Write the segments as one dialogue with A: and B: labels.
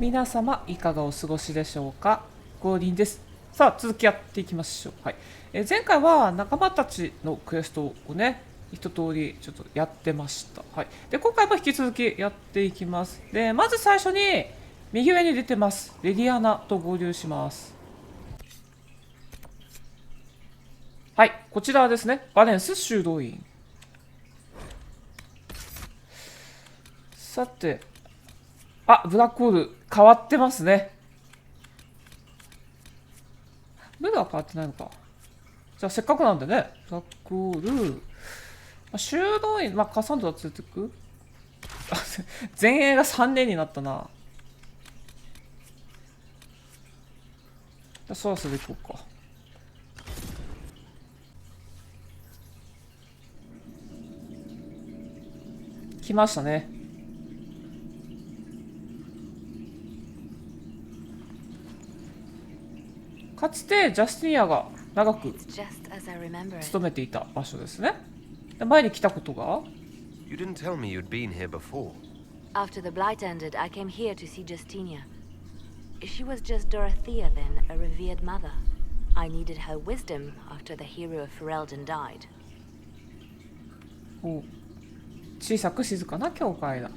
A: 皆様いかがお過ごしでしょうか。ゴーリンです。さあ続きやっていきましょう。はい。前回は仲間たちのクエストをね一通りちょっとやってました。はい。で今回も引き続きやっていきます。でまず最初に右上に出てますレディアナと合流します。はい、こちらですね。バレンス修道院。さて、ブラックホール変わってますね。ルールは変わってないのか。じゃあせっかくなんでね、ブラックホール、修道院、カサンドラ連れてく前衛が3年になったな。じゃあそろそろ行こうか。来ましたね。かつてジャスティニアが長く勤めていた場所ですね。前に来たことが
B: You didn't tell me you'd been here before.
C: After the blight ended, I came here to see Justinia. She was just Dorothea then, a revered mother. I needed her wisdom after the hero of Ferelden died.
A: 小さく静かな教会だ。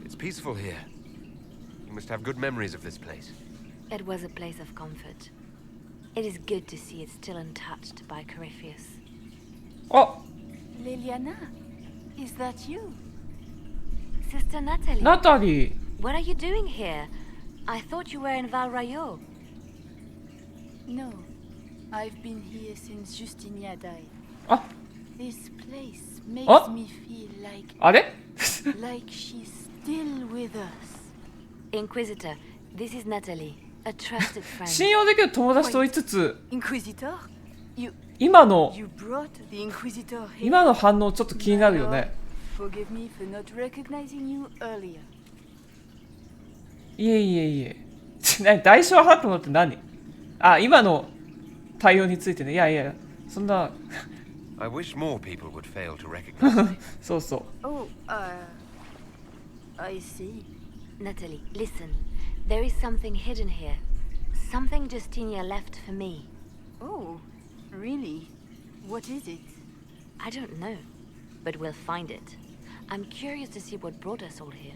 B: It's peaceful here. You must have good memories of this place.
C: It was a place of comfort. It is good to see it still untouched by Corypheus.
D: Liliana, is that you?
C: Sister Natalie.
A: Natalie!
C: What are you doing here? I thought you were in Val Rayo.
D: No, I've been here since Justinia died. This place makes me feel like...
A: あれ
D: like she's still with us.
C: Inquisitor, this is Natalie, a trusted friend.
A: 信用できる友達と言いつつ
D: Inquisitor?
A: 今の
D: You brought the Inquisitor here.
A: 今の反応ちょっと気になるよね。
D: Forgive me for not recognizing you earlier.
A: いえいえいえ。代償払ってもらって何？今の対応についてね。いやいや、そんな。
B: I wish more people would fail to recognize me.
A: そうそう。
D: Oh, I see.
C: Natalie, listen. There is something hidden here. Something Justinia left for me.
D: Oh, really? What is it?
C: I don't know, but we'll find it. I'm curious to see what brought us all here.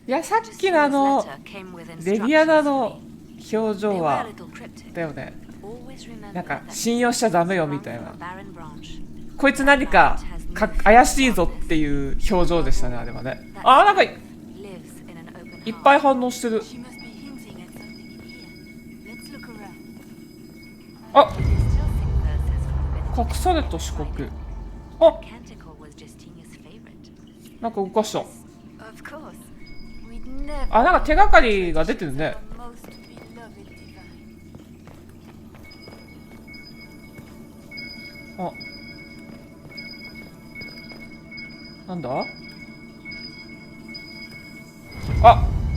A: いや、さっきのレディアナの表情はだよね。なんか信用しちゃダメよみたいな。こいつ何か怪しいぞっていう表情でしたね、あれはね。なんかいっぱい反応してる。隠された四角。なんか動かした。なんか手がかりが出てるね。なんだ？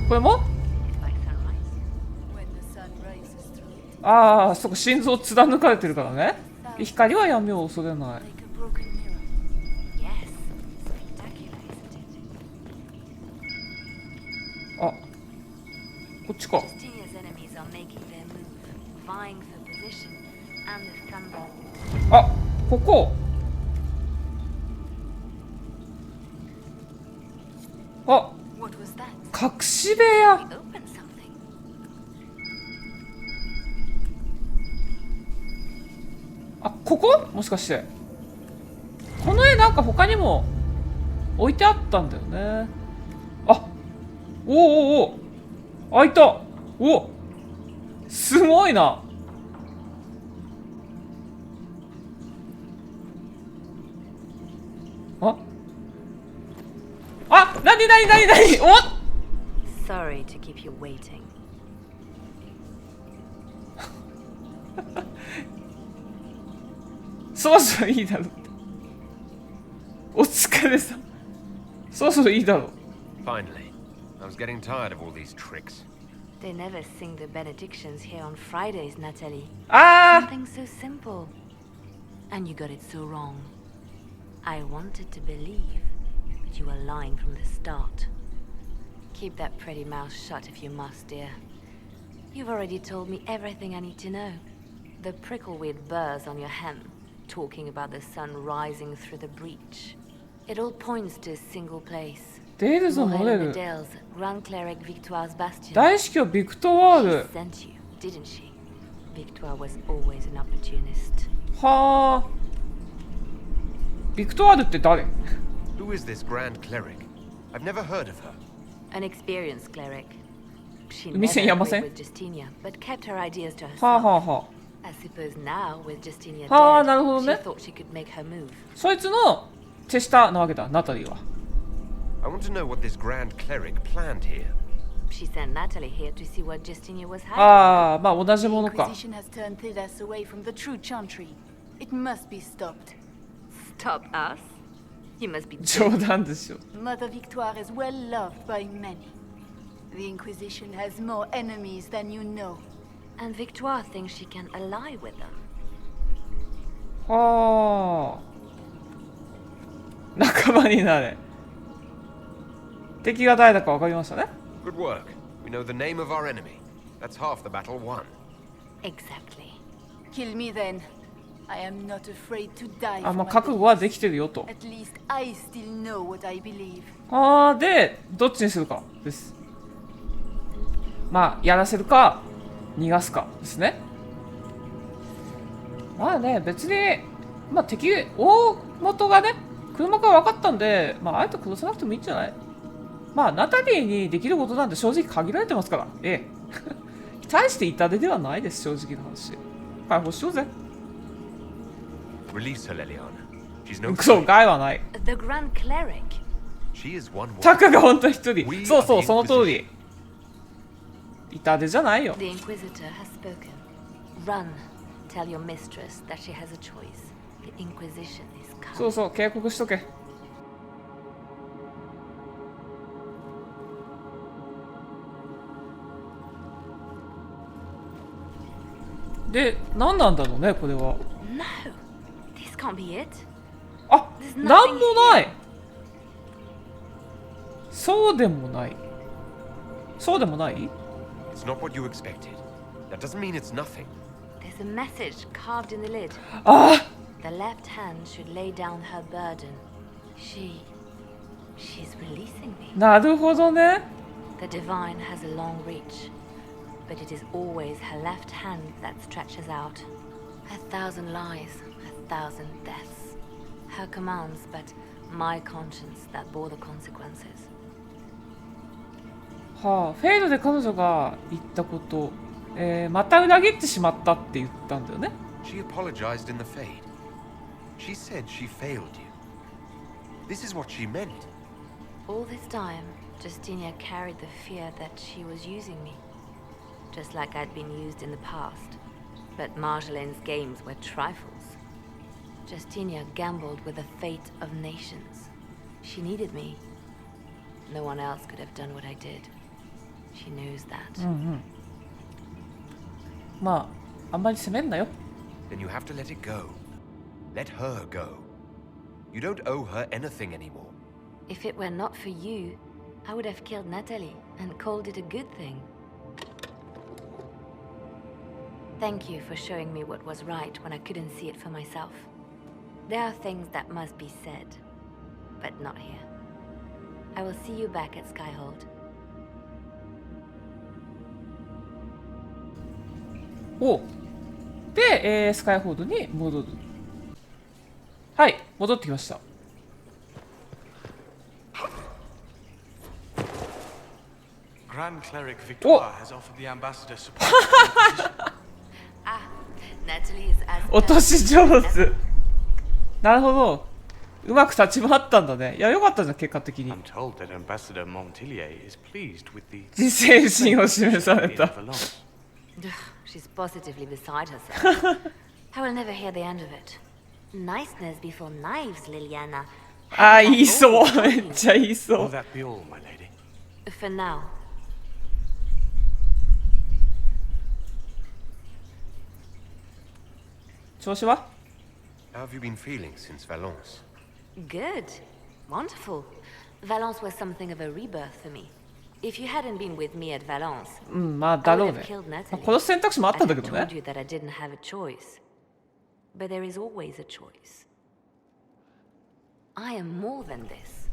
A: これも？そこ心臓貫かれてるからね。光は闇を恐れない。こっちか。ここ。隠し部屋。ここ？もしかしてこの絵なんか他にも置いてあったんだよね。開いた。すごいな。なに
C: Sorry to keep you waiting.
A: そろそろいいだろうって。お疲れさん。そろそろいいだろう。
B: Finally, I was getting tired of all these tricks.
C: They never sing the benedictions here on Fridays, Natalie. Something so simple. And you got it so wrong. I wanted to believe, but you were lying from the start. Keep that pretty mouth shut if you must, dear. You've already told me everything I need to know. The prickleweed burrs on your hem, talking about the sun rising through the breach. It all points to a single place.
A: 出るぞ漏れ
C: Morel
A: る
C: Medel's Grand Cleric Victoire's Bastion.
A: 大司教ビクトワー
C: She
A: ル
C: sent you, didn't she? Victoire was always an opportunist.
A: はあビクトワールって誰
B: Who is this Grand Cleric? I've never heard of her.
C: An experienced cleric. She
A: 海線
C: never
A: 山
C: agreed
A: 線
C: with Justinia, but kept her ideas to
A: はあ
C: herself.
A: はあは
C: I suppose now, with Justinia
A: あはあ
C: dead,
A: なるほど
C: she
A: ね
C: thought she could make her move.
A: そいつの手下なわけだナタリーは
B: I want to know what this Grand Cleric planned here.
C: She sent Natalie here to see what Justinia was hiding.
A: ああまあ同じ
D: The
A: ものか
D: Inquisition has turned Thidas away from the true chantry. It must be stopped.
C: Stop us? You must be
A: 冗談でしょ
D: Mother Victoire is well loved by many. The Inquisition has more enemies than you know.
C: And Victoire thinks she can ally with them.
A: はあ仲間になれ敵が誰だか分かりましたね
B: Good work. We know the name of our enemy. That's half the battle won.
C: Exactly.
D: Kill me then. I am not afraid to die
A: あ
D: for
A: まあ
D: my
A: 覚悟はできてるよと
D: At least I still know what I believe.
A: ああでどっちにするかですまあやらせるか逃がすかですねまあね別にまあ敵大元がね車から分かったんでまああえて殺さなくてもいいんじゃないまあナタリーにできることなんて正直限られてますからええ大して痛手ではないです正直な話解放しようぜ
B: Release her, Leliana. She's no
A: クソ
B: slave.
A: 害はない
C: The Grand Cleric.
B: She is one
A: タ
B: woman.
A: カが本当に一人
B: We
A: そうそ
B: are
A: う
B: the
A: その通り
B: Inquisition.
A: 痛手じゃないよ
C: The Inquisitor has spoken. Run. Tell your mistress that she has a choice. The Inquisition is
A: そう
C: coming.
A: そう警告しとけで何なんだろうねこれは
C: No. This can't be it.
A: あ
C: There's nothing
A: なんもない
C: here.
A: そうでもないそうでもない
B: It's not what you expected. That doesn't mean it's nothing.
C: There's a message carved in the lid.
A: あ
C: The left hand should lay down her burden. She's releasing me.
A: なるほどね
C: The divine has a long reach, but it is always her left hand that stretches out. 1,000 lies, 1,000 deaths. Her commands, but my conscience that bore the consequences.
A: はあフェイドで彼女が言ったこと、また裏切ってしまったって言ったんだよね
B: She apologized in the fade. She said she failed you. This is what she meant.
C: All this time, Justinia carried the fear that she was using me, just like I'd been used in the past. But Marjolaine's games were trifles. Justinia gambled with the fate of nations. She needed me. No one else could have done what I did. She knows that.
A: まああんまり責めんなよ
B: Then you have to let it go. Let her go. You don't owe her anything anymore.
C: If it were not for you, I would have killed Natalie and called it a good thing. Thank you for showing me what was right when I couldn't see it for myself. There are things that must be said, but not here. I will see you back at Skyhold.
A: おうで、スカイホールドに戻るはい戻ってきました
E: Grand Cleric Victoire has offered the ambassador support.
C: Ah, Natalie is as
A: 落とし上手なるほどうまく立ち回ったんだねいやよかったじゃん結果的に
E: I'm told that Ambassador Montilier is pleased with the
A: 自制心を示され
E: in
A: た
E: Valence.
C: She's positively beside herself. I will never hear the end of it. Niceness before knives, Liliana.
A: あー言いそうめっちゃ言いそ
E: Will
A: う
E: that be all, my lady?
C: For now.
A: 調子は
B: How have you been feeling since Valence?
C: Good. Wonderful. Valence was something of a rebirth for me. If you hadn't been with me at Valence,
A: うん、まあだろう
C: I would
A: ね
C: have killed。
A: まあ
C: Natalie.
A: 殺す選択肢もあったんだ
C: I'd
A: け
C: have
A: どね
C: told。you that I didn't have a choice. But there is always a choice. I am more than this.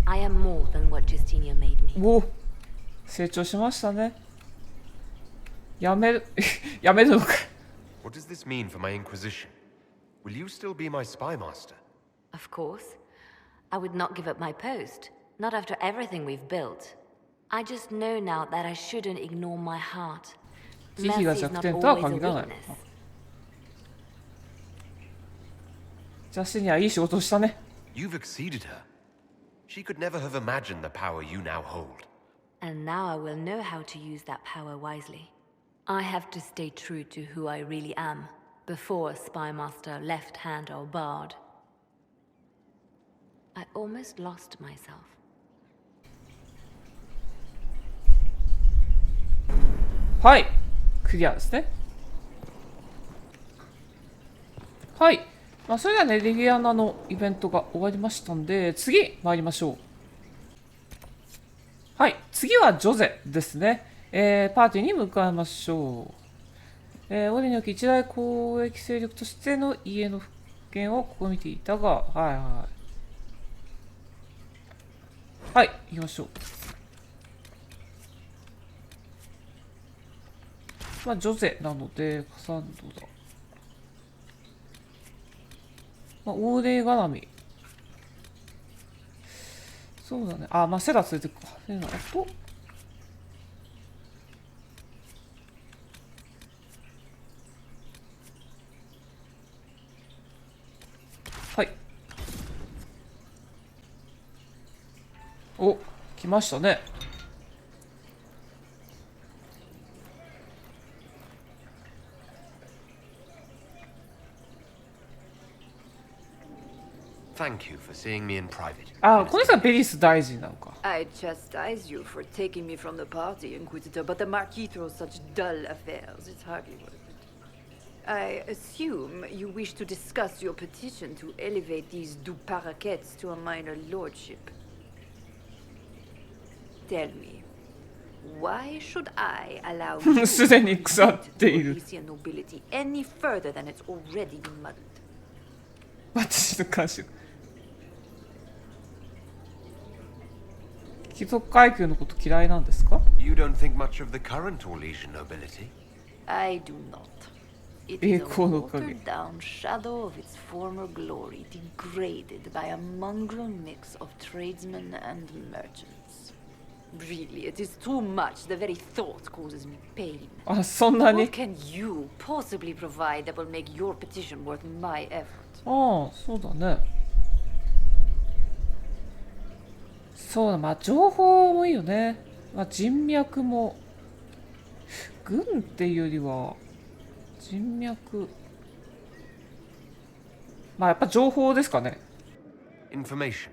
C: I am more than what Justinia made me.
A: おお、成長しましたね。やめるやめるのか。
B: What does this mean for my Inquisition? Will you still be my spy master?
C: Of course. I would not give up my post. Not after everything we've built. I just know now that I shouldn't ignore my heart.
A: 慈悲が
C: Mercy is
A: 弱
C: not
A: 点とは
C: always a
A: 限らない。
C: weakness.
A: ジャスティニはいい仕事をしたね。
B: You've exceeded her. She could never have imagined the power you now hold.
C: And now I will know how to use that power wisely. I have to stay true to who I really am, before a spy master left hand or barred. I almost lost myself.
A: はい、クリアですね。はい、まあ、それではね、レギアナのイベントが終わりましたんで、次参りましょう。はい、次はジョゼですね。パーティーに向かいましょう。オリにおき一大交易勢力としての家の復権を試みていたが、はいはい。はい、行きましょう。まあ、ジョゼなので、カサンドだ。まあ、欧霊絡み。そうだね。あ、まあ、セラ連れてくか。セラと、はい。お、来ましたね。
B: Thank you for seeing me in private.
A: あ、この人はベリス大臣なのか。
F: I chastise you for taking me from the party, Inquisitor, but the Marquis throws such dull affairs. It's hardly worth it. I assume you wish to discuss your petition to elevate these du paraquets to a minor lordship. Tell me, why should I allow you
A: すでに
F: to
A: 腐
F: lead
A: っている。
F: Orlesian nobility any further than it's already been muddled?
A: 私の監視。貴族階級のこと嫌いなんですか？
B: You don't think much of the current Orlesian nobility?
F: I do not. It is a watered down shadow of its former glory, degraded by a mongrel mix of tradesmen and merchants. Really, it is too much. The very thought causes me pain.
A: あ、そんなに。
F: What can you possibly provide that will make your petition worth my effort?
A: ああ、そうだね。そうだ、まあ情報もいいよね。まあ人脈も軍っていうよりは人脈、まあやっぱ情報ですかね。
B: Information.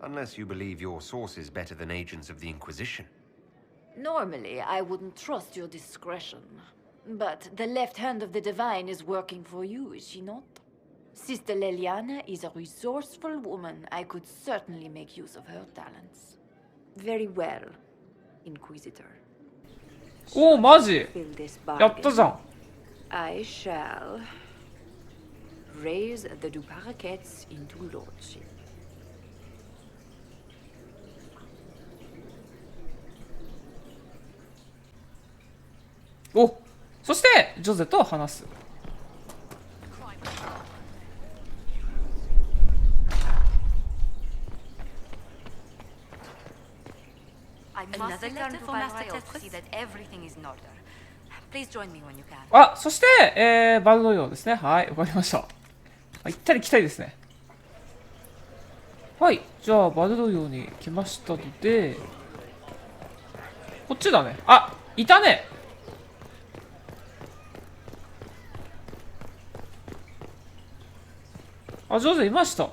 B: Unless you believe your source is better than agents of the Inquisition.
F: Normally, I wouldn't trust your discretion. But the left hand of the divine is working for you, is she not? Sister Leliana is a resourceful woman. I could certainly make use of her talents. Very well, Inquisitor.
A: おお、マジ
F: Fill this
A: やった
F: bargain.
A: じゃん。
F: I shall raise the du paraquets into lordship.
A: お、そしてジョゼと話す。
G: Another letter for Master Test to see that everything is in order. Please join me when you can.
A: あ、そして、バルド用ですね。はい、わかりました。行ったり来たりですね。はい、じゃあバルド用に来ましたので、こっちだね。あ、いたね。あ、ジョゼいました。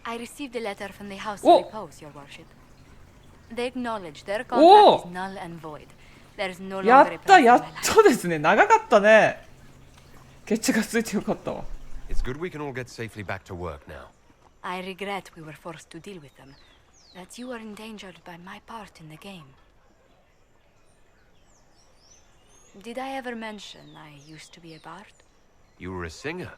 G: I received a letter from the House
A: Oh.
G: of Repose, Your Worship. They acknowledge their
A: Oh.
G: contract is null and void. There is no
A: や
G: longer a
A: った、
G: place
A: や
G: in
A: っ
G: my life.
A: とですね。長かったね。決着がついてよかったわ。
B: It's good we can all get safely back to work now.
G: I regret we were forced to deal with them. That you were endangered by my part in the game. Did I ever mention I used to be a bard?
B: You were a singer.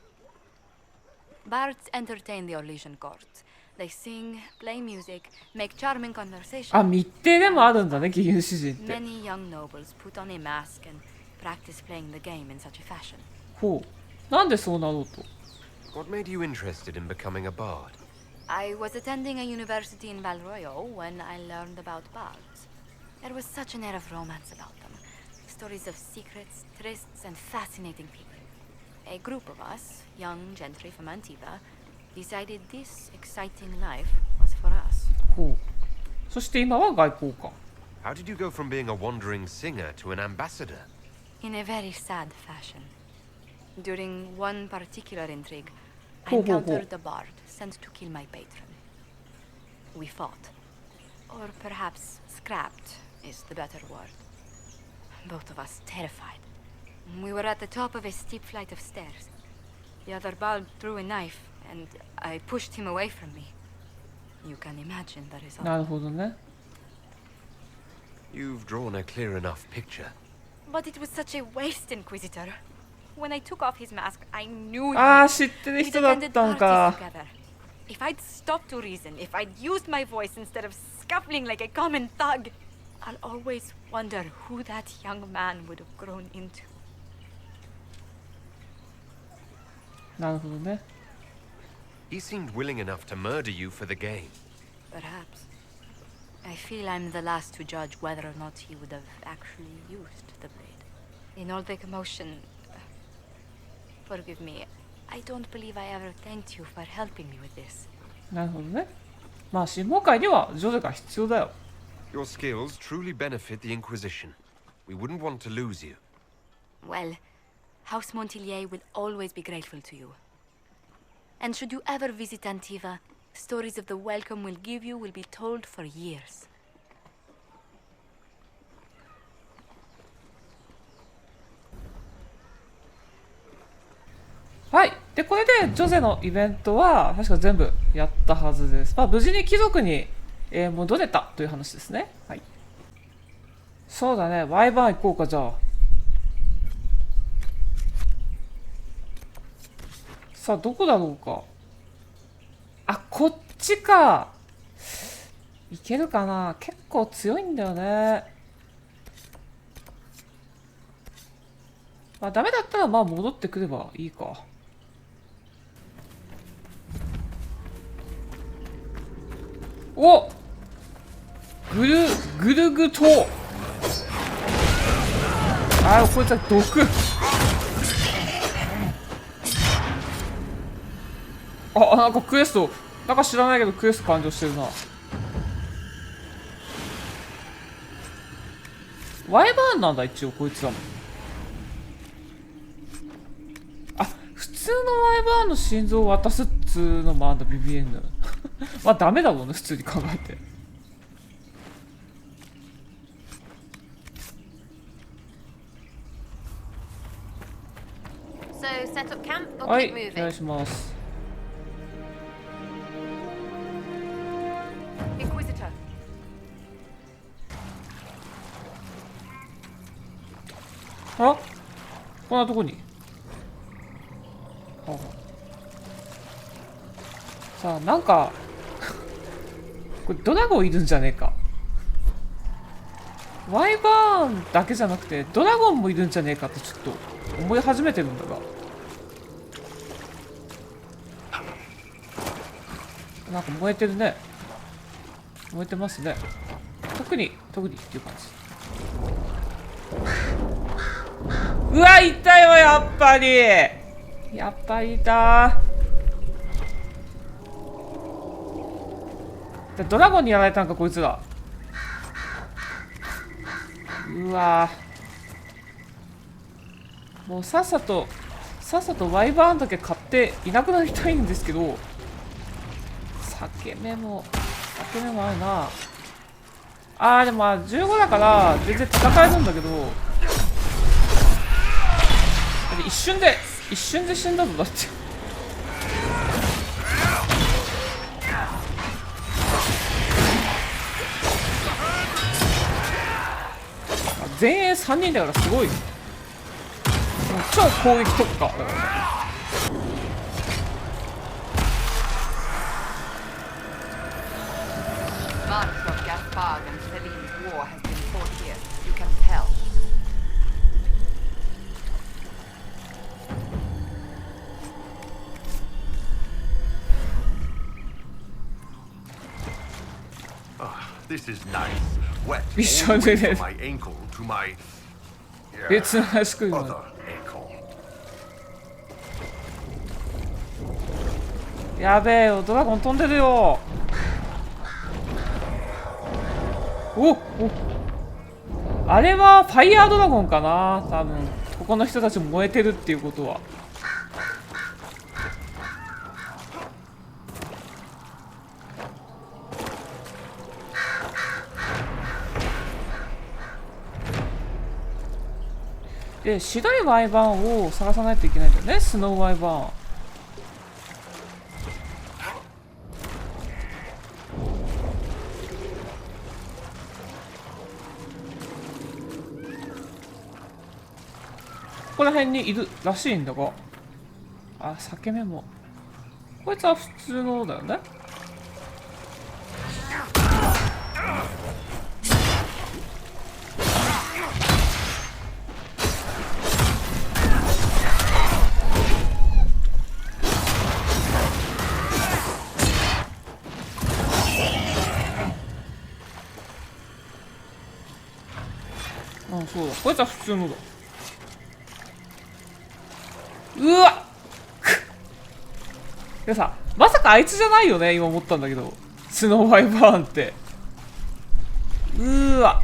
G: Bards entertain the Orlesian court. They sing, play music, make charming conversation.
A: あ、密偵でもあるんだね、義勇詩人って。
G: Many young nobles put on a mask and practice playing the game in such a fashion.
A: ほう。なんでそうなろうと。
B: What made you interested in becoming a bard?
G: I was attending a university in Valroyo when I learned about bards. There was such an air of romance about them. Stories of secrets, trysts, and fascinating people. A group of us, young gentry from Antiva, decided this exciting life was for us.
A: ほう。そして今は外交官。
B: How did you go from being a wandering singer to an ambassador?
G: In a very sad fashion. During one particular intrigue, I
A: Ho, ho, ho.
G: encountered a bard sent to kill my patron. We fought. Or perhaps scrapped is the better word. Both of us terrified. We were at the top of a steep flight of stairs. The other bard drew a knife, and I pushed him away from me. You can imagine the result.
A: なるほどね。
B: You've drawn a clear enough picture.
G: But it was such a waste, Inquisitor. When I took off his mask, I knew him.
A: ああ、知ってる
G: We'd
A: 人だっ
G: attended
A: たん
G: parties
A: か。
G: together. If I'd stopped to reason, if I'd used my voice instead of scuffling like a common thug, I'll always wonder who that young man would have grown into.
A: なるほどね。
B: He seemed willing enough to murder you for the game.
G: Perhaps. I feel I'm the last to judge whether or not he would have actually used the blade. In all the commotion, forgive me, I don't believe I ever thanked you for helping me with this.
A: なるほどね。まあ、審問会にはジョゼが必要だよ。
B: Your skills truly benefit the Inquisition. We wouldn't want to lose you.
G: Well, House Montilier will always be grateful to you. And should you ever visit Antiva, stories of the welcome we'll give you will be told for years.
A: はい。で、これでジョゼのイベントは確か全部やったはずです。まあ、無事に貴族に、戻れたという話ですね。はい。そうだね。ワイバーン行こうか、じゃあ。さあ、どこだろうか。あ、こっちか。いけるかな。結構強いんだよね。まあ、ダメだったら、まあ、戻ってくればいいか。おぐるぐとあ、こいつは毒。あ、なんかクエスト、なんか知らないけどクエスト完了してるな。ワイバーンなんだ、一応こいつだもん。あ、普通のワイバーンの心臓を渡すっつうのもあんだ、ビビエンヌ。まあダメだもんね、普通に考えて。はい、お願いします。あ、こんなとこに。はあ、さあ、なんかこれドラゴンいるんじゃねえか。ワイバーンだけじゃなくてドラゴンもいるんじゃねえかってちょっと思い始めてるんだが、なんか燃えてるね。燃えてますね。特にっていう感じ。うわ、痛いわ、やっぱりいた。ドラゴンにやられたんか、こいつら。うわー、もうさっさとワイバーンだけ買っていなくなりたいんですけど、裂け目もあるな。あー、でもまあ15だから全然戦えるんだけど、一瞬で一瞬で死んだぞだって。前衛3人だからすごい。もう超攻撃特化だからね。
B: This is nice. Wet.
A: 一緒でね
B: From my ankle to my
A: 別の足首まで。
B: other ankle.
A: やべえよ、ドラゴン飛んでるよ。おあれはファイヤードラゴンかな多分。ここの人たちも燃えてるっていうことは。で、白いワイバーンを探さないといけないんだよね、スノーワイバーン。ここら辺にいるらしいんだが、あ、裂け目も。こいつは普通のだよね。あ、そうだ。こいつは普通のだ。うわっでさ、まさかあいつじゃないよね、今思ったんだけど。スノーワイバーンって。わ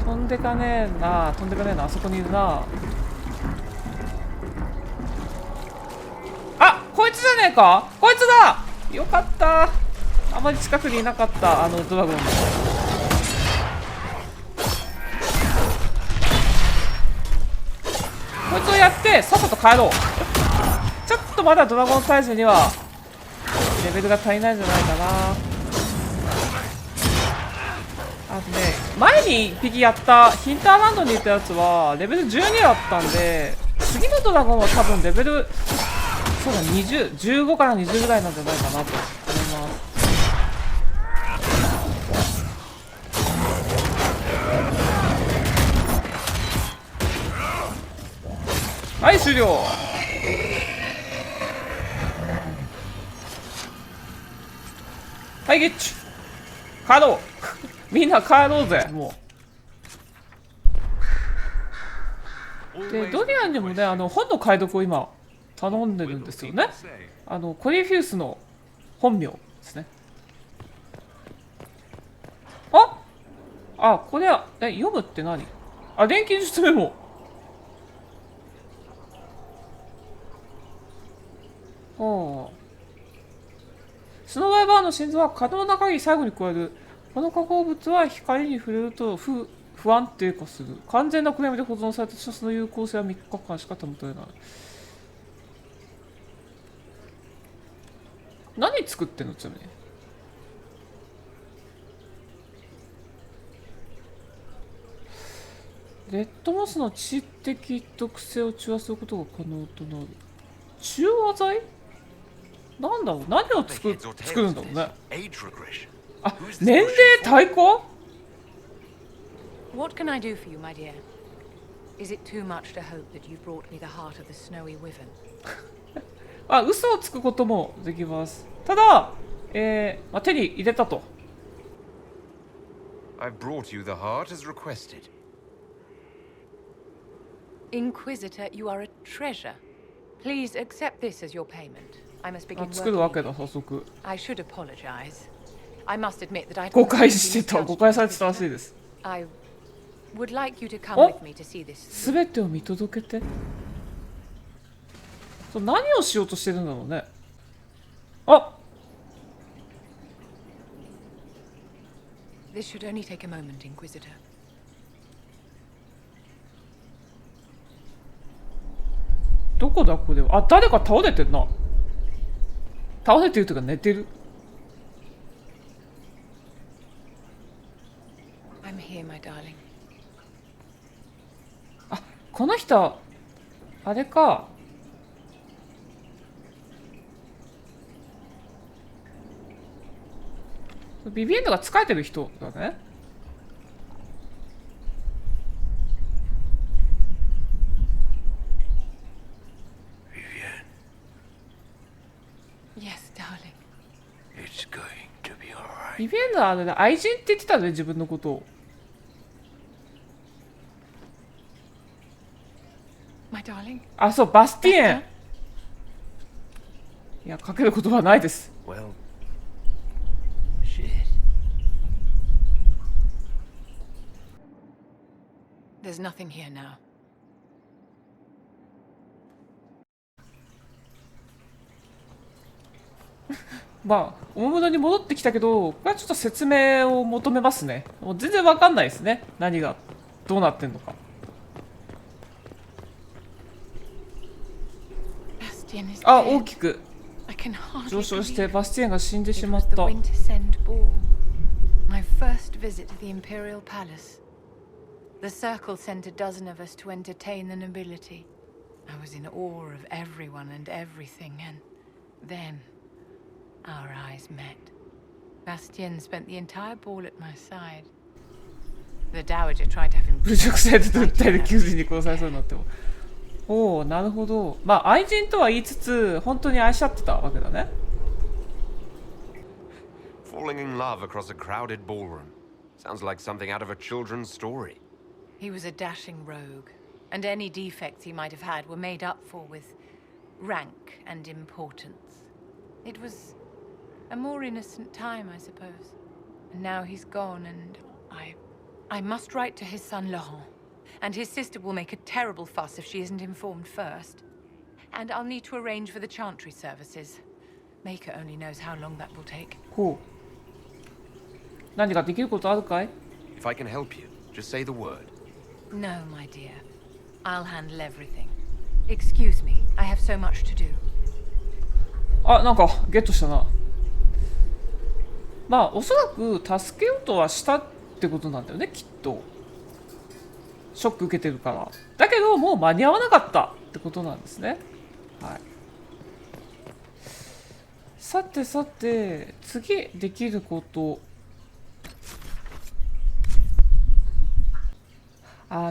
A: 飛んでかねえな、飛んでかねえな、あそこにいるな。あ、こいつじゃねえか、こいつだ。よかった。あまり近くにいなかった、あのドラゴンの。こいつをやってさっさと帰ろう。ちょっとまだドラゴン退治にはレベルが足りないんじゃないかな。あとね、前に1匹やったヒンターランドにいたやつはレベル12だったんで、次のドラゴンは多分レベルそうだ20、15から20ぐらいなんじゃないかなと思います。はい、終了。はい、ゲッチュ帰ろうみんな帰ろうぜ。もうで、ドリアンにもね、本の解読を今頼んでるんですよね。コリフュースの本名ですね。あ、これは読むって何？あ、錬金術メモ。スノーワイバーの心臓は可能な限り最後に加える。この化合物は光に触れると不安定化する。完全な暗闇で保存されたその有効性は3日間しか保たれない。何作ってんのちなみに。レッドモスの知的特性を中和することが可能となる。中和剤？なんだろう、何を作るんだろうね。あ、年齢対抗？
G: What can I do for you, my dear? Is it too much to hope that you brought me the heart of the snowy wyvern?
A: あ、嘘をつくこともできます。ただ、手に入れたと。
B: I brought you the heart as requested.
G: Inquisitor, you are a treasure. Please accept this as your payment. I must begin
A: 作るわけ
G: working.
A: だ、早速。
G: I should apologize. I must admit that I
A: 誤解してた、誤解されてたらしいです。
G: I would like you to come with me to see this.
A: すべてを見届けて。何をしようとしてるんだろうね。あ、
G: This should only take a moment, Inquisitor.
A: どこだこれは。あ、誰か倒れてるな。倒れてるというか寝てる。
G: I'm here, my darling.
A: あ、この人あれか。ビビエンドが疲れてる人だね。
G: Yes, darling.
B: It's going to be alright.
A: ビビエンドはあれだ、愛人って言ってたね、自分のことを。
G: My darling.
A: あ、そう、バスティエン。いや、かける言葉はないです。
B: Well, shit.
G: There's nothing here now.
A: まあ、大物に戻ってきたけど、これはちょっと説明を求めますね。もう全然わかんないですね。何がどうなってんのか。あ、大きく上昇してバスティエンが死んでしまった。
G: My first visit to the Imperial Palace. The Circle sent a dozen of us to entertain the nobility. I was in awe of everyone and everything, and then our eyes met. Bastien spent the entire ball at my side. The Dowager tried to have him.
A: 侮辱されてた訴えで9時に殺されそうになっても。おお、なるほど。まあ愛人とは言いつつ本当に愛し合ってたわけだね。
B: Falling in love across a crowded ballroom. Sounds like something out of a children's story.
G: He was a dashing rogue, and any defects he might have had were made up for with rank and importance. It was a more innocent time, I suppose. And now he's gone, and I must write to his son Laurent. And his sister will make a terrible fuss if she isn't informed first. And I'll need to arrange for the chantry services. Maker only knows how long that will take.
A: ほう。何かできることあるかい？
B: If I can help you, just say the word.
G: No, my dear. I'll handle everything. Excuse me, I have so much to do.
A: あ、なんかゲットしたな。まあおそらく助けようとはしたってことなんだよね、きっと。ショック受けてるから。だけどもう間に合わなかったってことなんですね。はい。さてさて、次できること。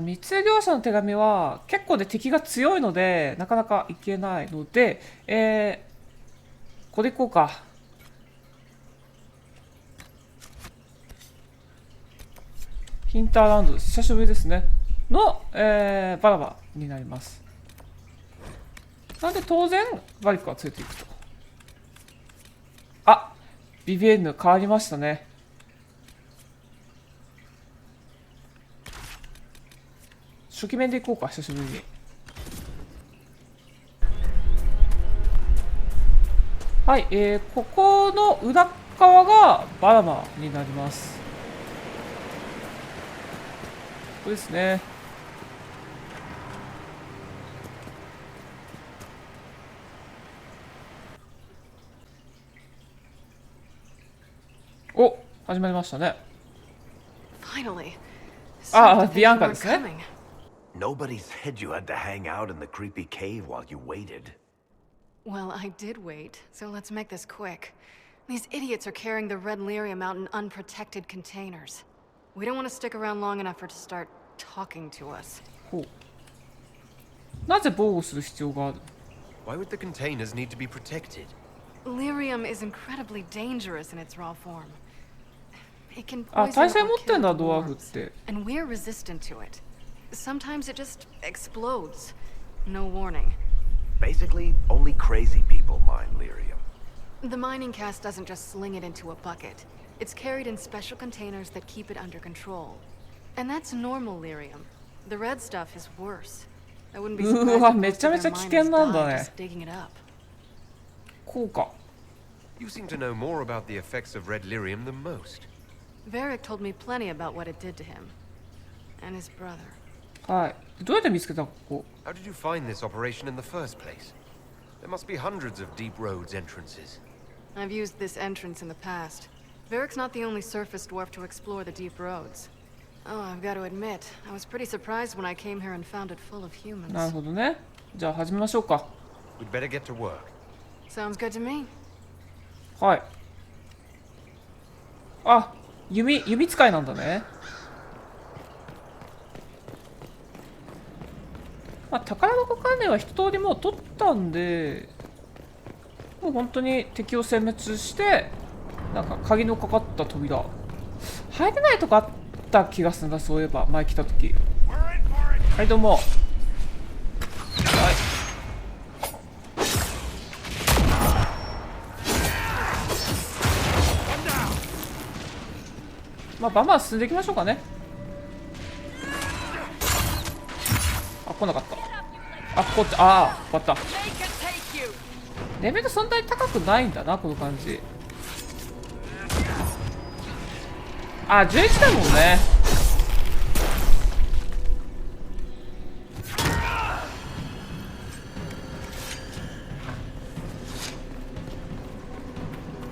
A: 密輸業者の手紙は結構で敵が強いのでなかなかいけないので、これいこうか。ヒンターランド久しぶりですねの、バラバになります。なんで当然バリコがついていくと。あ、ビビエンヌ変わりましたね。初期面でいこうか、久しぶりに。はい、ここの裏側がバラマになります。ここですね。お、始まりましたね。あ、ビアンカですね。
H: Nobody said you had to hang out in the creepy cave while you waited.
I: Well, I did wait, so let's make this quick. These idiots are carrying the red lyrium out in unprotected containers. We don't want to stick around long enough for it to start talking to us.
A: ほう。なぜ防護する必要がある？
B: Why would the containers need to be protected?
I: Lyrium is incredibly dangerous in its raw form. It can
A: あ、
I: poison
A: 耐性
I: or
A: 持ってん
I: kill
A: だ、ドワーフっ
I: dwarves,
A: て。
I: and we're resistant to it. Sometimes it just explodes. No warning.
H: Basically, only crazy people mine lyrium.
I: The mining cast doesn't just sling it into a bucket. It's carried in special containers that keep it under control. And that's normal lyrium. The red stuff is worse. I wouldn't be surprised if most of their miners died just digging it up.
A: こうか。
B: You seem to know more about the effects of red lyrium than most.
I: Varric told me plenty about what it did to him. And his brother.
A: はい。どうやって見つけたのここ。
B: How did you find this operation in the first place? There must be hundreds of deep roads entrances.
I: I've used this entrance in the past. Varric's not the only surface dwarf to explore the deep roads. Oh, I've got to admit, I was pretty surprised when I came here and found it full of humans.
A: なるほどね。じゃあ始めましょうか。
B: We'd better get to work.
I: Sounds good to me.
A: はい。あ、弓使いなんだね。まあ、宝箱関連は一通りもう取ったんで、もう本当に敵を殲滅して、なんか鍵のかかった扉。入れないとこあった気がするんだ、そういえば、前来た時。はい、どうも。はい。まあ、バンバン進んでいきましょうかね。あ、来なかった。あ、こっち、ああ、終わった。レベルそんなに高くないんだな、この感じ。あ、11だもんね。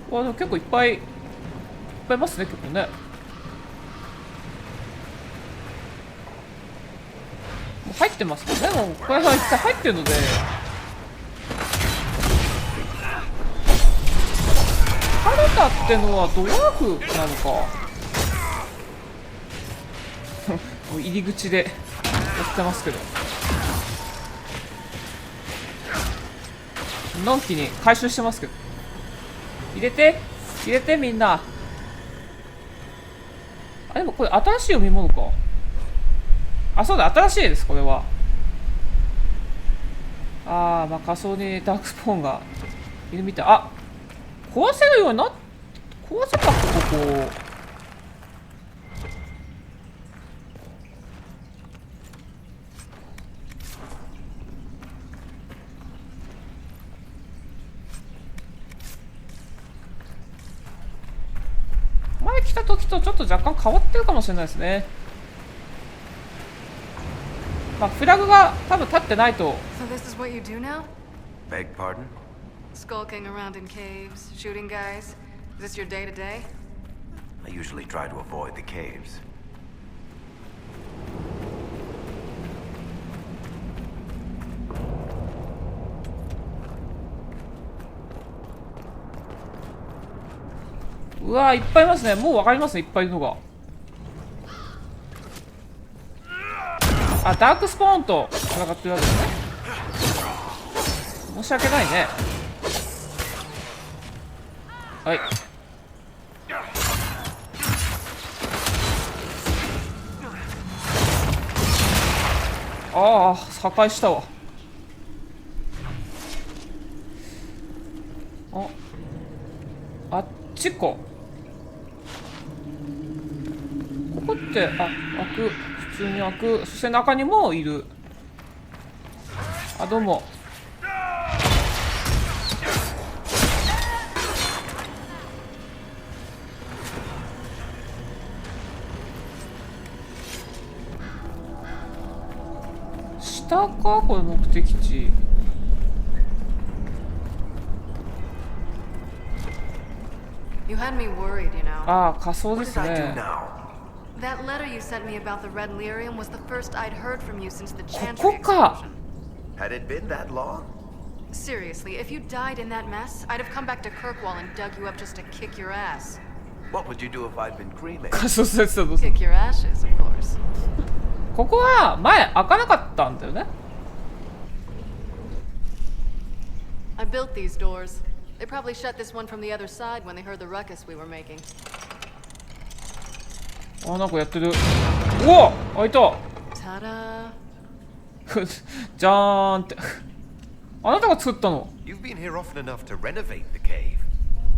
A: でも結構いっぱいいますね、結構ね。もう入ってますからね、もうこれが一回入ってるので。カルタってのはドワーフなのか。もう入り口でやってますけど、のんきに回収してますけど。入れてみんな。あ、でもこれ新しい読み物か。あ、そうだ、新しいですこれは。ああ、まあ仮想にダークスポーンがいるみたい。あ、壊せるようになっ、壊せたっけここ。前来た時とちょっと若干変わってるかもしれないですね。まあフラグが多分立ってないと。
I: So this is what you do now?
H: Beg pardon?
I: Skulking around in caves, shooting guys. Is this your day to day?
H: I usually try to avoid the caves.
A: うわー、いっぱいいますね。もう分かりますね、いっぱいいるのが。あ、ダークスポーンと戦ってるわけですね。申し訳ないね。はい。ああ、破壊したわ。あっちか。ここって、あ、開く。普通に開く。そして中にもいる。あ、どうも。下か、これ目的地。
I: You had me worried, you know.
A: ああ、仮想で
H: What
A: す
H: did I do
A: ね。
H: now?
I: That letter you sent me about the red lyrium was the first I'd heard from you since the
A: こ
I: Chantry
A: こか。
I: explosion.
H: Had it been that long?
I: Seriously, if you died in that mess, I'd have come back to Kirkwall and dug you up just to kick your ass.
H: What would you do if I'd been cremated?
A: 仮想説だと。
I: Kick your ashes, of course.
A: ここは前開かなかったんだよね。
I: I built these doors. They probably shut this one from the other side when they heard the ruckus we were making.
A: あ、なんかやってる。おお、開いた。
I: Ta-da!
A: じゃーんって。あなたが作ったの。
B: You've been here often enough to renovate the cave.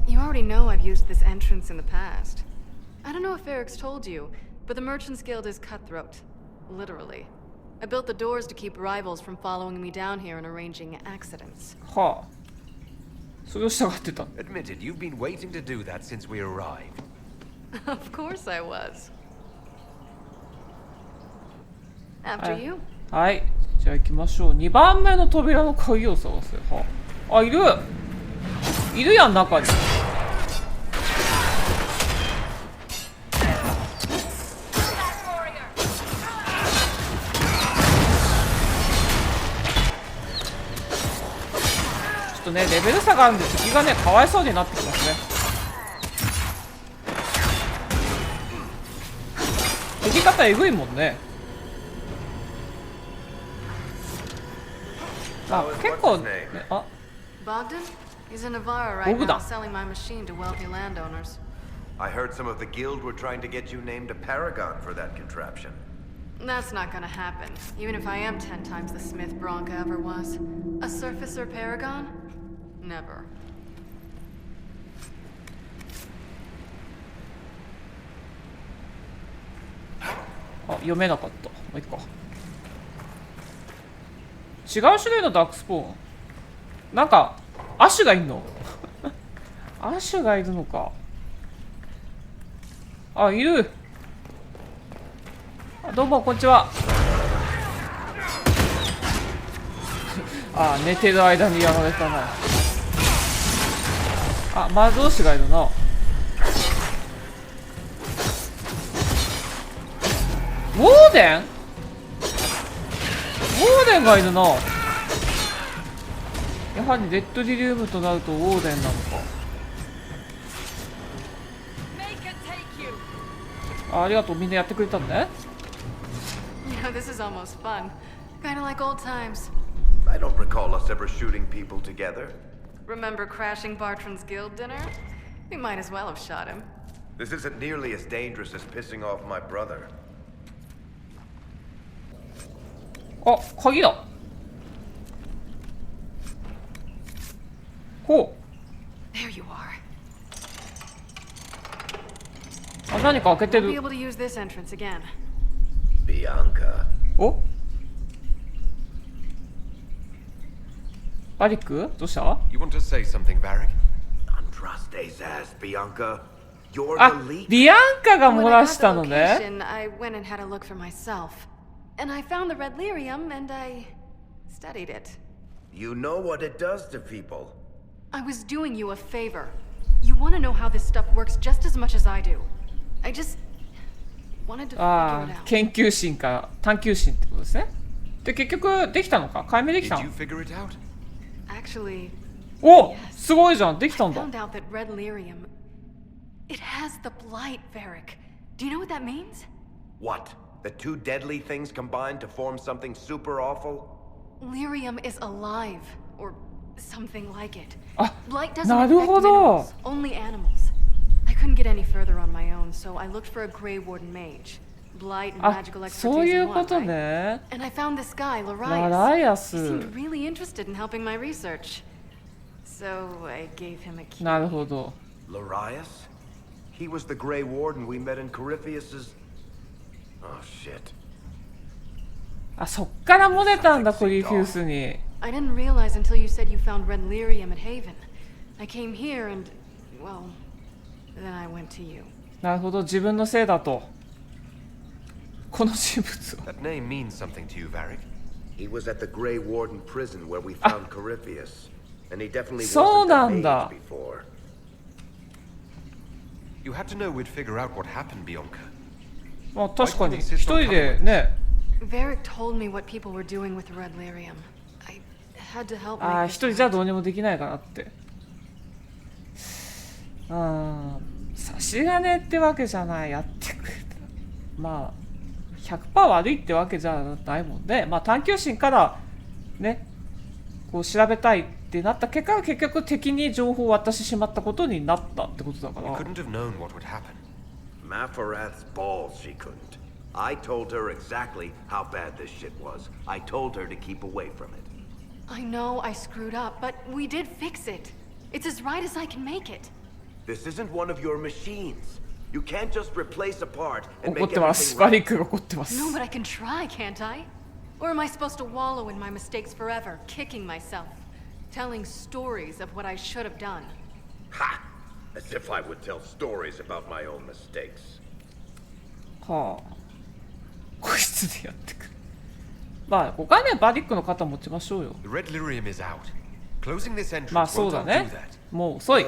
I: You already know I've used this entrance in the past. I don't know if Eric's told you, but the Merchants Guild is cutthroat. Literally. I built the doors to keep rivals from following me down here and arranging accidents.
A: はあ。それを従ってた。
B: Admitted, you've been waiting to do that since we arrived.
I: Of course I was. After you.
A: はい、じゃあ行きましょう。2番目の扉の鍵を探せ。あ、いるやん、中に。ちょっとね、レベル差があるんで敵がね、かわいそうになってきますね。敵方えぐいもんね。あ、結構ね、あ、
I: Bogdan? He's in Navarra right now selling my machine to wealthy landowners.
H: I heard some of the guild were trying to get you named a paragon for that contraption.
I: That's not gonna happen, even if I am 10 times the Smith Bronca ever was. A surfacer paragon? Never.
A: あ、読めなかった。もう一個。違う種類のダークスポーン。なんかアシュがいんのアシュがいるのか。あ、いる。あ、どうもこんにちは。あ、寝てる間にやられたな。あ、魔導士がいるな。ウォーデン？ウォーデンがいるな。やはりレッドリリウムとなるとウォーデンなのか。ありがとう、みんなやってくれたんだね。
I: Yeah, this is almost fun. Kind of like old times.
H: I don't recall us ever shooting people together.
I: Remember crashing Bartran's guild dinner? We might as well have shot him.
H: This isn't nearly as dangerous as pissing off my brother.
A: あ、鍵だ。ほう。
I: There you are.
A: あ、何か開けて
I: We'll be
A: る。
I: able to use this entrance again.
H: Bianca.
A: お？バリック？どうした？
B: You want to say something, Varric?
H: Andraste's ass, Bianca. You're
A: あ、
H: the leak.
A: ビアンカが
I: When
A: 漏
I: I
A: ら
I: got
A: し
I: the
A: たのね。
I: location, I went and had a look for myself. And I found the red lyrium and I studied it.
H: You know what it does to people.
I: I was doing you a favor. You want to know how this stuff works just as much as I do. I just wanted to figure
A: あ
I: it
A: あ、
I: out.
A: 研究心か探求心ってことですね。で、結局できたのか？解明できた
B: Did
A: の？
B: you figure it out?
I: Actually,
A: お、すごいじゃん、できたん
I: I
A: だ。
I: found out that red lyrium, it has the blight, Varric. Do you know what that means?
H: What? The two deadly things combined to form something super awful?
I: Lyrium is alive, or something like it.
A: あ、
I: Blight doesn't
A: なる
I: affect
A: ほど。
I: minerals, only animals. I couldn't get any further on my own, so I looked for a Grey Warden mage. Blight and
A: あ、
I: magical
A: そう
I: expertise
A: い
I: in
A: うこ
I: one,
A: と
I: right?
A: ね。
I: And I found this guy,
A: ラ
I: Larias.
A: ライア
I: He
A: ス。
I: seemed really interested in helping my research. So I gave him a key.
A: なるほど。
H: Larias? He was the Grey Warden we met in Corypheus's... Oh, shit.
A: あ、そっから漏れたんだ、コリフュースに。
I: I didn't realize until you said you found red lyrium at Haven. I came here and, well, then I went to you.
A: なるほど、自分のせいだと。この人物は。
B: That name means something to you, Varric.
H: He was at the Grey Warden prison where we found Corypheus. And he definitely
A: そう
H: wasn't
A: な
H: a
A: ん
H: mage
A: だ。
H: before.
B: You had to know we'd figure out what happened, Bianca.
A: まあ確かに一人でね。
I: Varric told me what people were doing with the red lyrium. I had to help
A: ああ、
I: make
A: 一
I: this
A: 人じゃ
I: right.
A: どうにもできないからって。ああ、差し金ってわけじゃない、やってくれた。まあ、100% 悪いってわけじゃないもんね。まあ探求心からね、こう調べたいってなった結果、結局敵に情報を渡してしまったことになったってことだか
B: We
A: ら。
B: couldn't have known what would happen.
H: Mafarath's balls, she couldn't. I told her exactly how bad this shit was. I told her to keep away from it.
I: I know I screwed up, but we did fix it. It's as right as I can make it.
H: This isn't one of your machines. You can't just replace a part and
A: 怒っ
H: make
A: てます。
H: everything
A: バリ
H: right.
A: ックが怒ってます。
I: No, but I can try, can't I? Or am I supposed to wallow in my mistakes forever, kicking myself, telling stories of what I should have done?
H: Ha! As if I would tell stories about my own mistakes.
A: はあ。個室でやってくる。まあ、ここはね、バディックの肩持ちましょうよ。
B: The red lyrium is out. Closing this entrance
A: まあ、そう
B: won't
A: だ
B: undo
A: ね。
B: that.
A: もう遅い。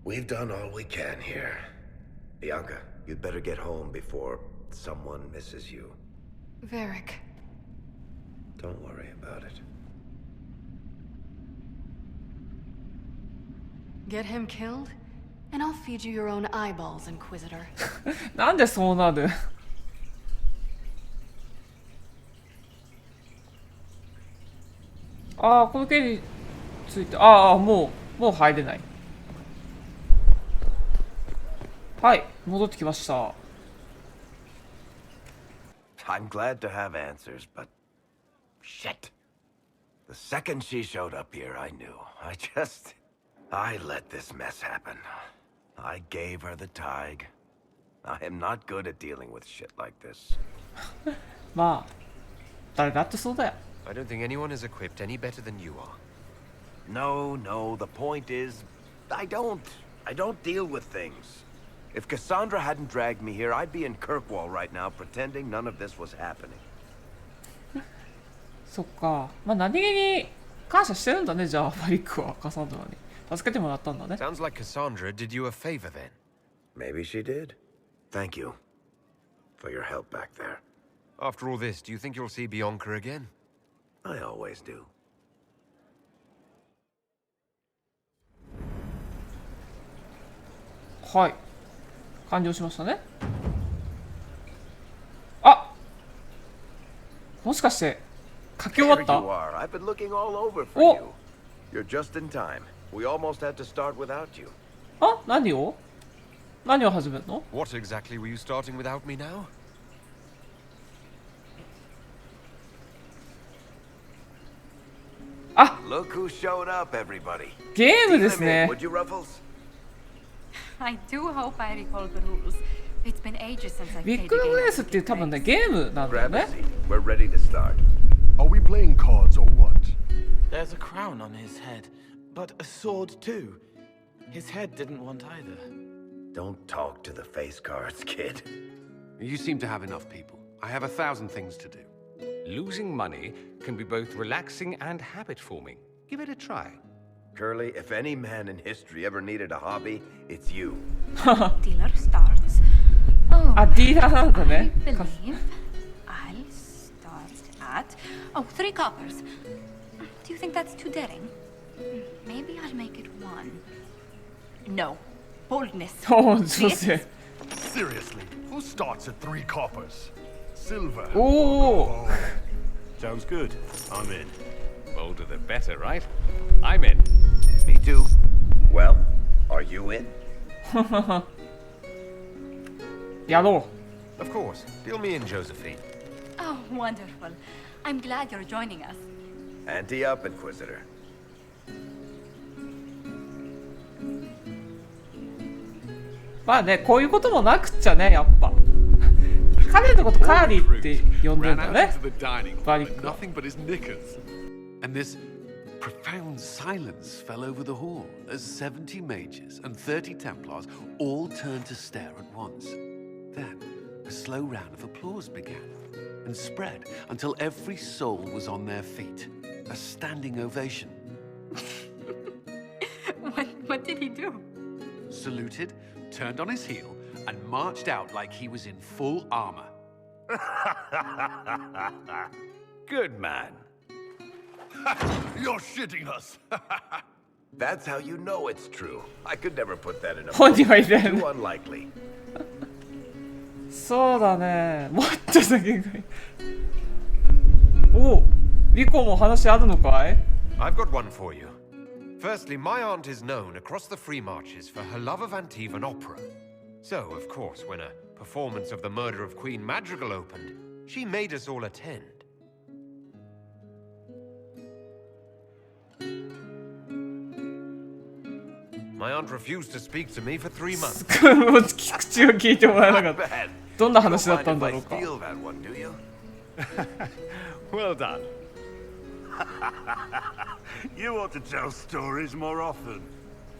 H: We've done all we can here. Bianca, you'd better get home before someone misses you.
I: Varric.
H: Don't worry about it.
I: Get him killed, and I'll feed you your own eyeballs, Inquisitor.
A: なんでそうなる？ああ、この件について、ああ、もう入れない。はい、戻ってきました。
H: I'm glad to have answers, but shit. The second she showed up here, I knew. I let this mess happen. I gave her the Tig. I am not good at dealing with shit like this.
A: まあ、誰だってそうだよ。
B: I don't think anyone is equipped any better than you are.
H: No, the point is, I don't deal with things. If Cassandra hadn't dragged me here, I'd be in Kirkwall right now pretending none of this was happening.
A: そっか。まあ、何気に感謝してるんだね、じゃあ、バリックはカサンドラに。助けてもらったんだね。
B: Sounds like Cassandra did you a favor then.
H: Maybe she did. Thank you for your help back there.
B: After all this, do you think you'll see Bianca again?
H: I always do.
A: はい。完了しましたね。あ、もしかして書き終わっ
H: There
A: た？
H: you are. I've been looking all over for
A: Oh.
H: you. You're just in time. We almost had to start without you.
A: あ、何を始めるの？
B: What exactly were you starting without me now?
A: あ、
H: Look who showed up, everybody.
A: ゲームです
H: Deal him in,
A: ね。
H: would you, Ruffles?
G: I do hope I recall the rules. It's been ages since I've
A: ビ
G: played
A: ッグ
G: a
A: グ
G: game
A: レー
G: of
A: スっていう
G: Wicked
A: 多分ね
G: Race.
A: ゲームなんだよ
H: Grab a
A: ね。
H: seat. We're ready to start.
E: Are we playing cards or what? There's a crown on his head, but a sword too. His head didn't want either.
H: Don't talk to the face cards, kid.
J: You seem to have enough people. I have 1,000 things to do. Losing money can be both relaxing and habit-forming. Give it a try.
H: Curly, if any man in history ever needed a hobby, it's you.
G: Dealer starts. Oh,
A: あ、ディーラーなんだね。
G: I believe I'll start at 3 coppers. Do you think that's too daring? Maybe I'll make it 1. No. Boldness.
A: おお、女性。
E: Seriously, who starts at 3 coppers? Silver.
A: おお。
E: Sounds good. I'm in.
J: Bolder the better, right? I'm in.
H: Me too. Well, are you in?
A: やろ
B: Of course. Deal me in, Josephine.
G: Oh, wonderful. I'm glad you're joining us.
H: Ante up, Inquisitor.
A: う。まあね、こういうこともなくっちゃね、やっぱ。彼のことカーリーって呼んでるん
J: Ran
A: だ
J: out
A: ね
J: into。the dining hall
A: バリ
J: with
A: ックは。
J: nothing but his knickers. And this profound silence fell over the hall as 70 mages and 30 Templars all turned to stare at once. Then a slow round of applause began and spread until every soul was on their feet. A standing ovation.
G: What did he do?
J: Saluted, turned on his heel, and marched out like he was in full armor.
H: Good man.
E: You're shitting us.
H: That's how you know it's true. I could never put that in a
A: 本人は入れる
H: Too unlikely.
A: そうだね。もっと先がいい。おお、リコも話あるのかい？
B: I've got one for you. Firstly, my aunt is known across the free marches for her love of Antivan opera. So, of course, when a performance of The Murder of Queen Madrigal opened, she made us all attend. My aunt refused to speak to me for 3 months.
A: もう口を聞いてもらえなかっ
H: Not
A: た。
H: bad.
A: どんな
H: You don't
A: 話だっ
H: mind
A: たん
H: if
A: だ
H: I
A: ろうか。
H: steal that one, do you?
J: Well done.
E: You ought to tell stories more often.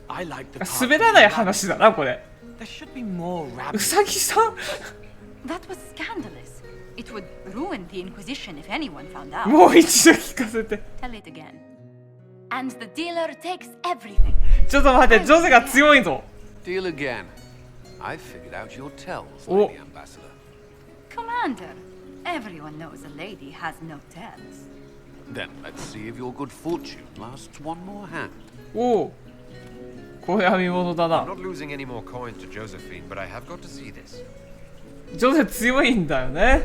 E: I like the part
A: 滑らない話だなこれ。
E: There should be more
A: う
E: rabbits.
A: さぎさん
G: That was scandalous. It would ruin the Inquisition if anyone found out.
A: もう一度聞かせて。
G: Tell it again. And the dealer takes everything.
A: ちょっと待って、ジョゼが強いぞ。
J: Deal again. I figured out your tells,
A: Oh.
J: Lady Ambassador.
G: Commander, everyone knows a lady has no tells.
J: Then let's see if your good fortune lasts one more hand.
A: おお。これは見物だ
B: I'm
A: な。
B: not losing any more coins to Josephine, but I have got to see this.
A: ジョゼ強いんだよね。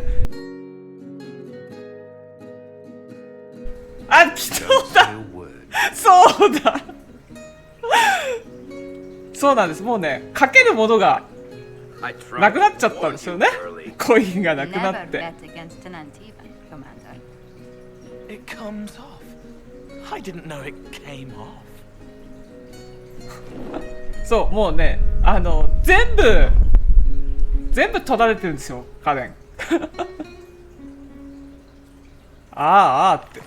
A: あ、来そうだ。
J: Say a word.
A: そうだ。そうなんです。もうね、かけるものが
H: I tried
A: なくなっちゃったんですよね。
H: early.
A: コインがなくな
G: Never
A: って
G: bet against an Antivan, Commander.
E: It comes off. I didn't know it came off.
A: そうもうね全部取られてるんですよ家電あーって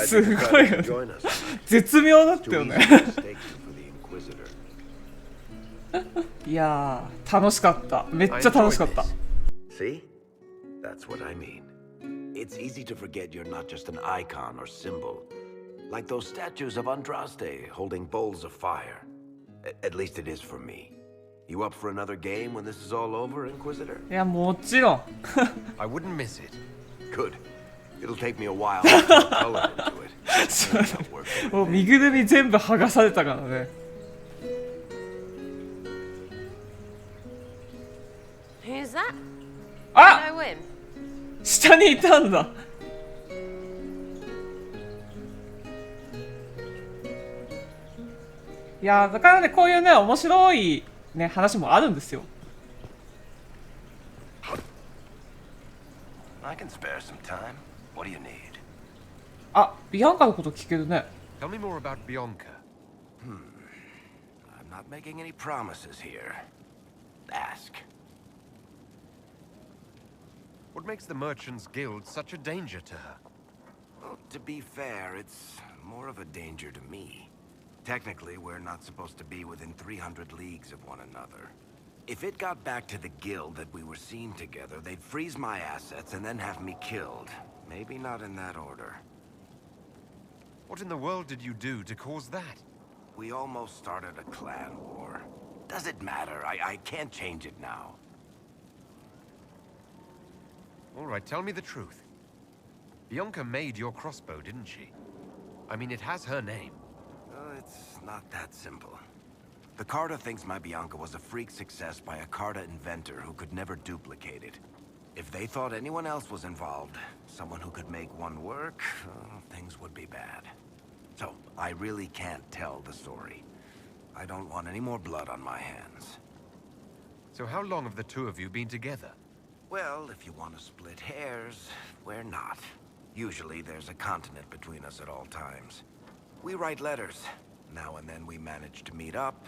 A: すごいよね絶妙だったよねいやー楽しかった。めっちゃ楽しかった。
H: See? That's what I mean. It's easy to forget you're not just an icon or symbol. Like those statues of Andraste holding bowls of fire. At least it is for me. You up for another game when this is all over, Inquisitor?
A: いやもちろん
B: I wouldn't miss it.
H: Good. It'll take me a while to put color into it. It's not working
A: もう
H: with
A: 身
H: me.
A: ぐるみ全部剥がされたからね。
C: Who's that?
A: あ
C: I win.
A: 下にいたんだ。いやだからねこういうね面白いね話もあるんですよ。
H: I can spare some time. What do you need?
A: あ、ビアンカのこと聞けるね。
B: Tell me more about Bianca.
H: I'm not making any promises here. Ask.
B: What makes the Merchants Guild such a danger to her?
H: Well, to be fair, it's more of a danger to me. Technically, we're not supposed to be within 300 leagues of one another. If it got back to the guild that we were seen together, they'd freeze my assets and then have me killed. Maybe not in that order.
B: What in the world did you do to cause that?
H: We almost started a clan war. Does it matter? I can't change it now.
B: All right, tell me the truth. Bianca made your crossbow, didn't she? I mean, it has her name.
H: It's not that simple. The Carta thinks my Bianca was a freak success by a Carta inventor who could never duplicate it. If they thought anyone else was involved, someone who could make one work, things would be bad. So, I really can't tell the story. I don't want any more blood on my hands.
B: So how long have the two of you been together?
H: Well, if you want to split hairs, we're not. Usually there's a continent between us at all times. We write letters. Now and then we manage to meet up.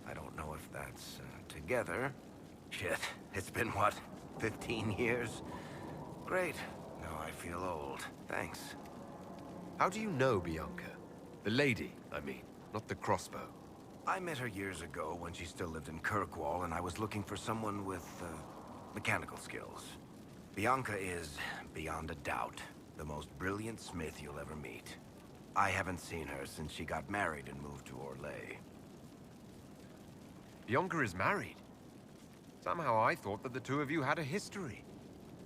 H: I don't know if that's together. Shit, it's been what, 15 years? Great. Now I feel old. Thanks.
B: How do you know Bianca? The lady, I mean, not the crossbow.
H: I met her years ago when she still lived in Kirkwall, and I was looking for someone with, mechanical skills. Bianca is, beyond a doubt, the most brilliant smith you'll ever meet. I haven't seen her since she got married and moved to Orlais.
B: Bianca is married. Somehow I thought that the two of you had a history.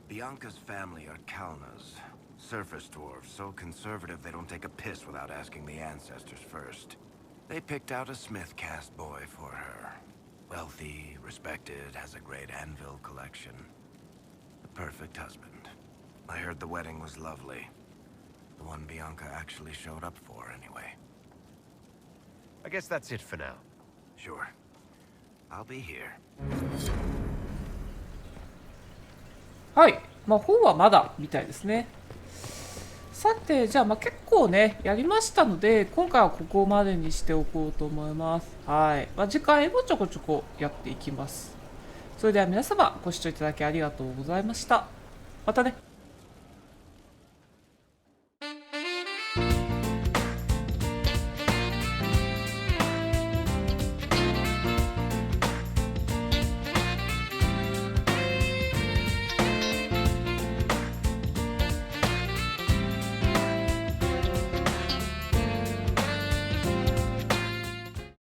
H: Bianca's family are Kalnas. Surface dwarves, so conservative they don't take a piss without asking the ancestors first. They picked out a smith caste boy for her. Wealthy, respected, has a great anvil collection. The perfect husband. I heard the wedding was lovely. The one Bianca actually showed up for, anyway.
B: I guess that's it for now.
H: Sure. I'll be here.
A: はい、まあ本はまだみたいですね。さてじゃあ結構ねやりましたので今回はここまでにしておこうと思います。はい、次回もちょこちょこやっていきます。それでは皆様ご視聴いただきありがとうございました。またね。